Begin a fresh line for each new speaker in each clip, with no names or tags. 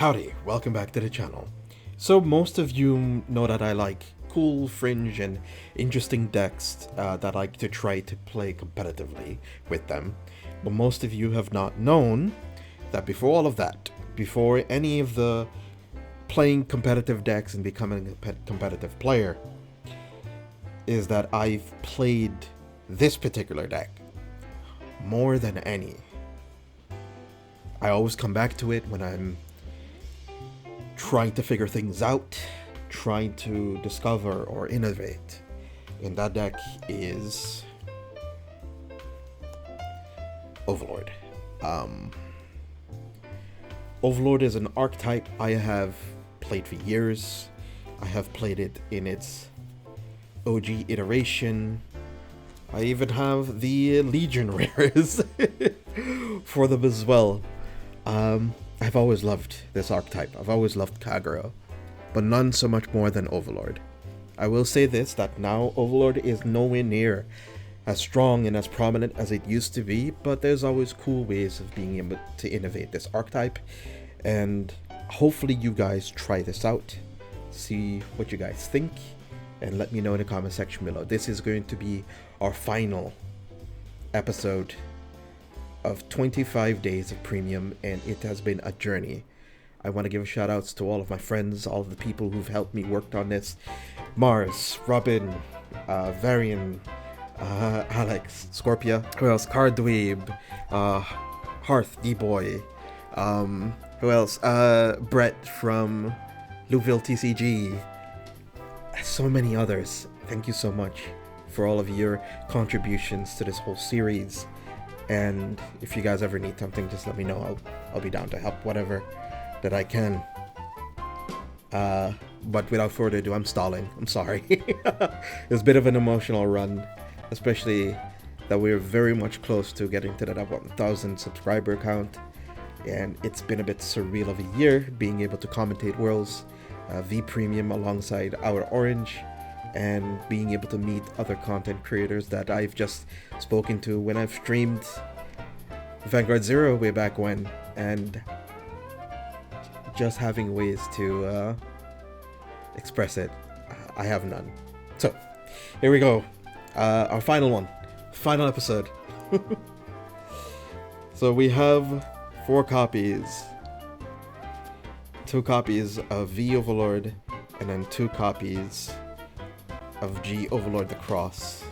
Howdy, welcome back to the channel. So most of you know that I like cool, fringe, and interesting decks that I like to try to play competitively with them. But most of you have not known that before all of that, before any of the playing competitive decks and becoming a competitive player, is that I've played this particular deck more than any. I always come back to it when I'm trying to figure things out, trying to discover or innovate. And that deck is Overlord. Overlord is an archetype I have played for years. I have played it in its OG iteration. I even have the Legion rares for them as well. I've always loved this archetype. I've always loved Kagero, but none so much more than Overlord. I will say this, that now Overlord is nowhere near as strong and as prominent as it used to be, but there's always cool ways of being able to innovate this archetype, and hopefully you guys try this out, see what you guys think, and let me know in the comment section below. This is going to be our final episode of 25 days of premium, and it has been a journey. I want to give shout outs to all of my friends, all of the people who've helped me work on this. Mars, Robin, Varian, Alex, Scorpia, who else? Cardweeb, Hearth, D-Boy, who else? Brett from Louisville TCG, so many others. Thank you so much for all of your contributions to this whole series. And if you guys ever need something, just let me know. I'll be down to help whatever that I can. But without further ado, I'm stalling. I'm sorry. It's a bit of an emotional run, especially that we're very much close to getting to that 1,000 subscriber count. And it's been a bit surreal of a year being able to commentate Worlds V Premium alongside our Orange, and being able to meet other content creators that I've just spoken to when I've streamed Vanguard 0 way back when, and just having ways to express it. I have none. So here we go, our final episode. So we have 4 copies, 2 copies of V Overlord, and then 2 copies of G Overlord the Cross.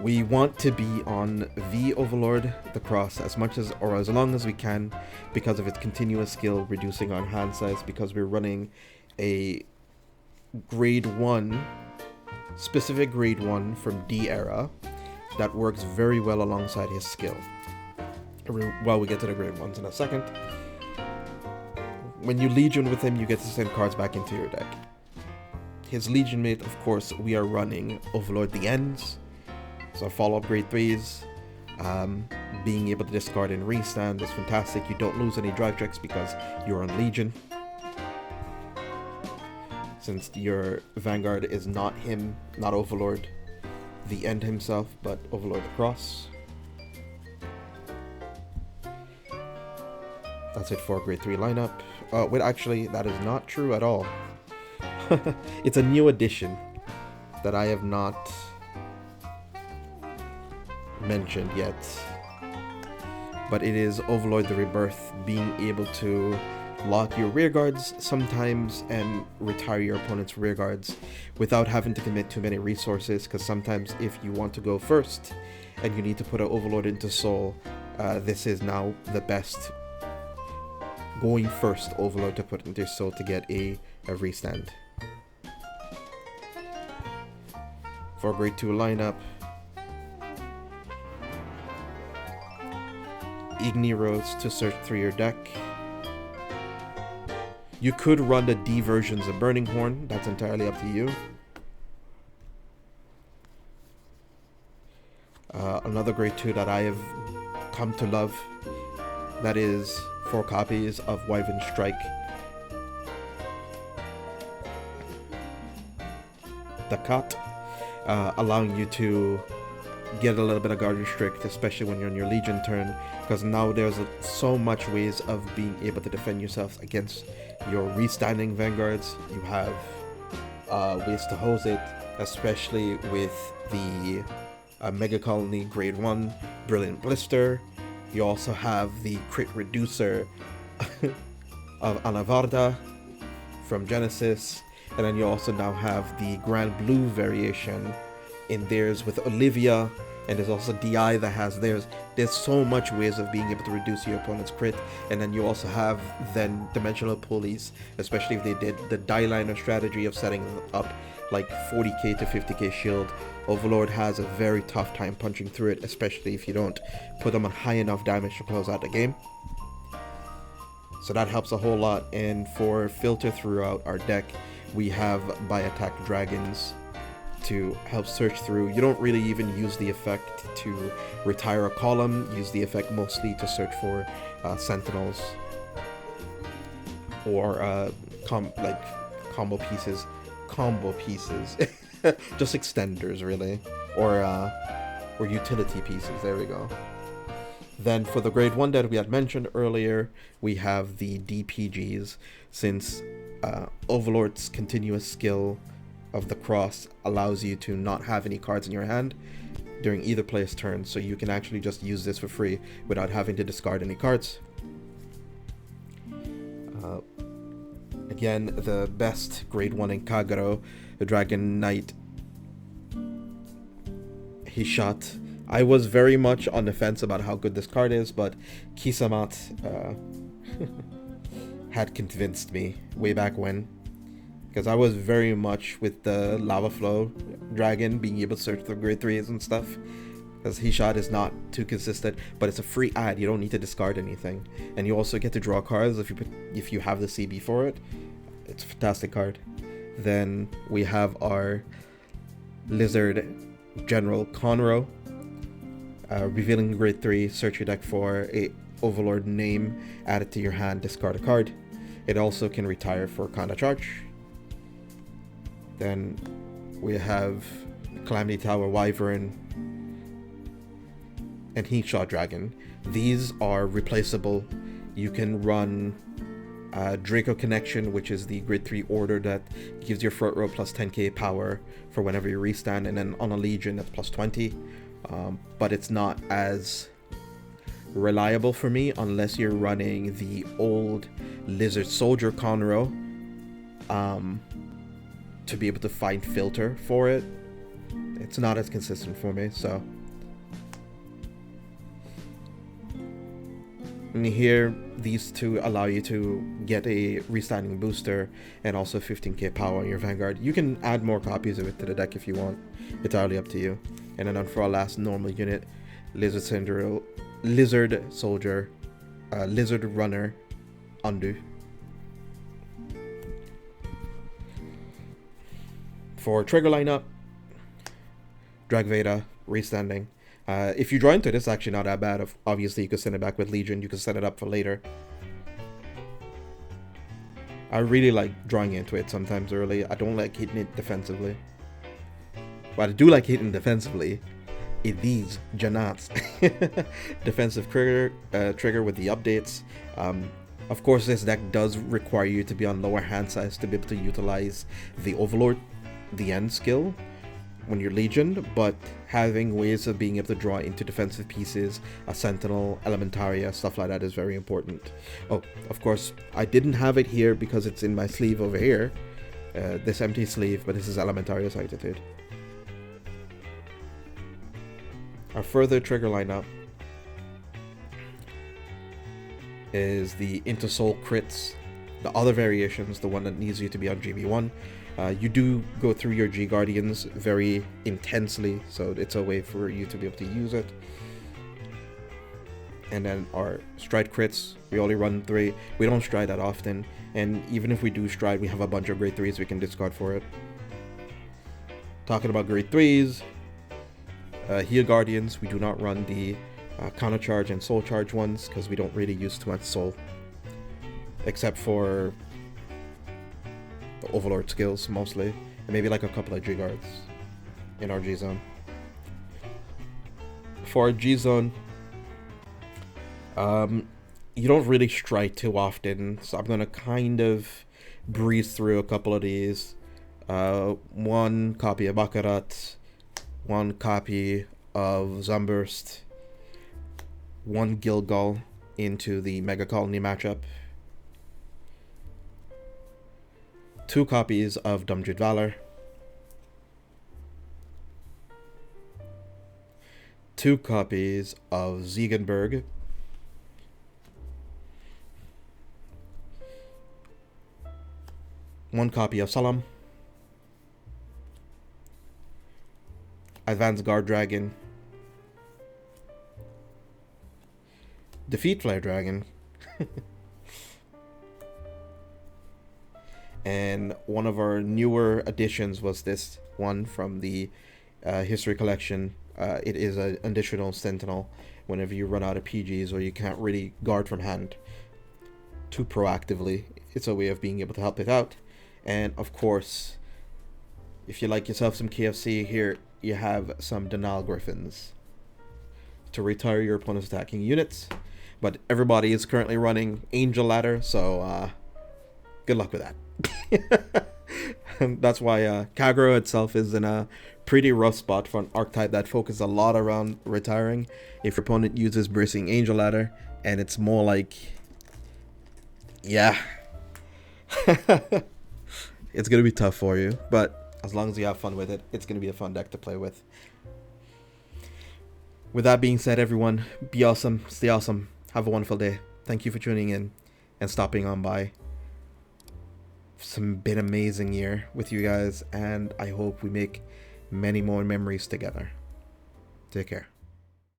We want to be on V Overlord the Cross as much as, or as long as we can, because of its continuous skill reducing on hand size, because we're running a grade 1, specific grade 1 from D era that works very well alongside his skill. Well, we get to the grade 1s in a second. When you Legion with him, you get to send cards back into your deck. His Legion mate, of course, we are running Overlord the Ends, so follow-up grade 3s. Being able to discard and restand is fantastic. You don't lose any drive checks because you're on Legion, since your Vanguard is not him, not Overlord the End himself, but Overlord the Cross. That's it for grade 3 lineup. Wait, actually, that is not true at all. It's a new addition that I have not mentioned yet, but it is Overlord the Rebirth, being able to lock your rear guards sometimes and retire your opponent's rear guards without having to commit too many resources, because sometimes if you want to go first and you need to put an Overlord into soul, this is now the best going first Overlord to put into soul to get a restand. For grade 2 lineup, Igni Roads to search through your deck. You could run the D versions of Burning Horn, that's entirely up to you. Another grade 2 that I have come to love, that is 4 copies of Wyvern Strike. The cut, allowing you to get a little bit of guard restrict, especially when you're on your Legion turn, because now there's so much ways of being able to defend yourself against your restanding Vanguards. You have ways to hose it, especially with the Mega Colony Grade 1 Brilliant Blister. You also have the crit reducer of Anavarda from Genesis, and then you also now have the Grand Blue variation in theirs with Olivia, and there's also DI that has theirs. There's so much ways of being able to reduce your opponent's crit, and then you also have then dimensional pulleys, especially if they did the die liner strategy of setting up like 40k to 50k shield. Overlord has a very tough time punching through it, especially if you don't put them on high enough damage to close out the game. So that helps a whole lot. And for filter throughout our deck, we have by attack dragons to help search through. You don't really even use the effect to retire a column. Use the effect mostly to search for sentinels or combo pieces. Just extenders really, or utility pieces. There we go. Then for the grade 1 that we had mentioned earlier, we have the DPGs, since Overlord's continuous skill of the cross allows you to not have any cards in your hand during either player's turn, so you can actually just use this for free without having to discard any cards. Again, the best grade 1 in Kagero, the Dragon Knight. He shot. I was very much on the fence about how good this card is, but Kisamat had convinced me way back when, because I was very much with the Lava Flow Dragon being able to search through grade 3s and stuff, because He-Shot is not too consistent, but it's a free ad. You don't need to discard anything, and you also get to draw cards if you have the CB for it. It's a fantastic card. Then we have our Lizard General Conroe. Revealing grade 3, search your deck for a Overlord name, add it to your hand, discard a card. It also can retire for Conda Charge. Then we have Calamity Tower Wyvern and Heat-Shot Dragon. These are replaceable. You can run Draco Connection, which is the grade 3 order that gives your front row plus 10k power for whenever you restand, and then on a Legion that's plus 20. But it's not as reliable for me unless you're running the old Lizard Soldier Conroe to be able to find filter for it. It's not as consistent for me, so. And here, these two allow you to get a restanding booster and also 15k power on your Vanguard. You can add more copies of it to the deck if you want. Entirely up to you. And then for our last normal unit, Lizard Soldier, Lizard Runner, Undo. For trigger lineup, Drag Veda, restanding. If you draw into this, it's actually not that bad. Obviously, you could send it back with Legion. You can set it up for later. I really like drawing into it sometimes early. I don't like hitting it defensively. But I do like hitting defensively. These Janats. Defensive trigger with the updates. Of course, this deck does require you to be on lower hand size to be able to utilize the Overlord, the end skill when you're Legion, but having ways of being able to draw into defensive pieces, a Sentinel, Elementaria, stuff like that is very important. Oh, of course, I didn't have it here because it's in my sleeve over here. This empty sleeve, but this is Elementaria's Attitude. Our further trigger lineup is the Intersoul crits, the other variations, the one that needs you to be on GB1. You do go through your G Guardians very intensely, so it's a way for you to be able to use it. And then our stride crits, we only run 3. We don't stride that often, and even if we do stride, we have a bunch of grade 3s we can discard for it. Talking about grade 3s, Heal Guardians, we do not run the Counter Charge and Soul Charge ones because we don't really use too much Soul, except for the Overlord skills mostly, and maybe like a couple of G Guards in our G zone. for G-Zone, you don't really strike too often, so I'm gonna kind of breeze through a couple of these. One copy of Baccarat, one copy of Zumburst, one Gilgal into the Mega Colony matchup, 2 copies of Dumdrid Valor, 2 copies of Ziegenberg, 1 copy of Salam, Advanced Guard Dragon, Defeat Flare Dragon, and one of our newer additions was this one from the History Collection. It is an additional Sentinel whenever you run out of PGs or you can't really guard from hand too proactively. It's a way of being able to help it out. And of course, if you like yourself some KFC, here you have some Denal Griffins to retire your opponent's attacking units. But everybody is currently running Angel Ladder, so good luck with that. And that's why Kagero itself is in a pretty rough spot for an archetype that focuses a lot around retiring. If your opponent uses Bracing Angel Ladder, and it's more like, yeah, it's going to be tough for you, but as long as you have fun with it, it's going to be a fun deck to play with. With that being said, everyone, be awesome, stay awesome, have a wonderful day. Thank you for tuning in and stopping on by. It's been an amazing year with you guys, and I hope we make many more memories together. Take care.